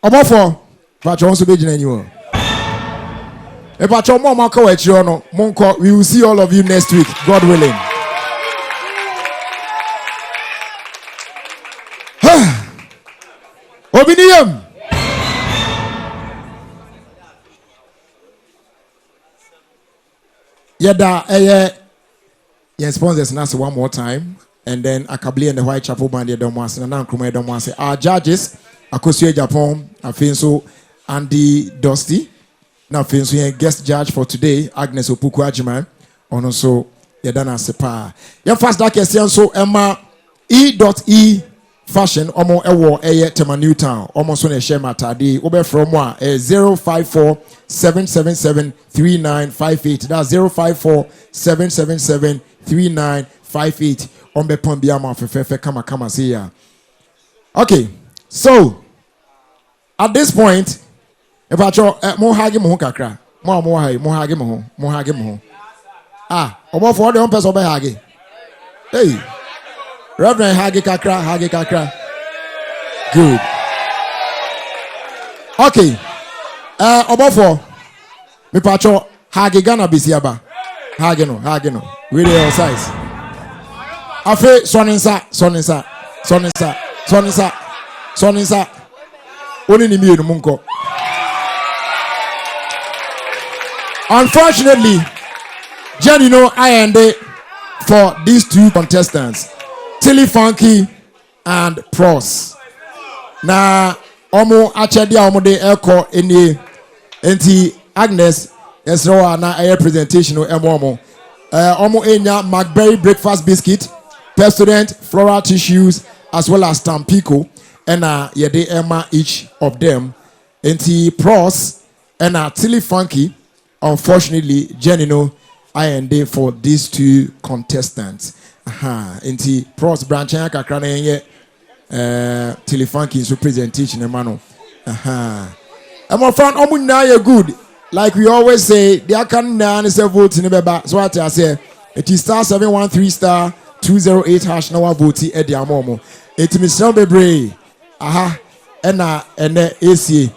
Obofo, but you also be in you. If I told Mama Coachrono, Monko, we will see all of you next week, God willing. Obinium. Yada, yes, sponsors now one more time, and then Akabli and the Whitechapel Band, don't want to Nankruma, don't want to say our judges, Akosue Japan, Afinso, Andy Dusty. Now, Finso, guest judge for today, Agnes Opuku Ajiman, and also Yadana Sepa. Your first dark question, so Emma E.E. Fashion, Omo Ewo Eye Tema Newtown, almost on a share matadi, Obe from 054 777 3958. That's 054 777 3958. Ombe Pombiama Fefe Kama see ya. Okay, so at this point, if I show more hagi mo kakra, more hagi mo. Ah, omo for the person be hagi. Hey, Reverend hagi kakra. Good. Okay. Omo for me pacho hagi gana bisiaba. Hagi no. Really your size. Afe soninsa. Oni ni mi munko. Unfortunately, Jen, I ended for these two contestants, Tilly Funky and Pros. Now, Omo Achadia Omo de Echo in the Agnes, yes, no, na a presentation of Omo. Omo Enya McBerry breakfast biscuit, Pepsodent floral tissues, as well as Tampico, and yede Emma each of them. Pros and Tilly Funky. Unfortunately, Jenny, I am there for these two contestants. Inti Pros branch kakra na ye Telefunky so presentation emano. I'm a fan omu na ye good. Like we always say, they can na say vote in beba. So what I say, it is *713 *208# na wa vote e dia momo. It me so bebre. Ena AC.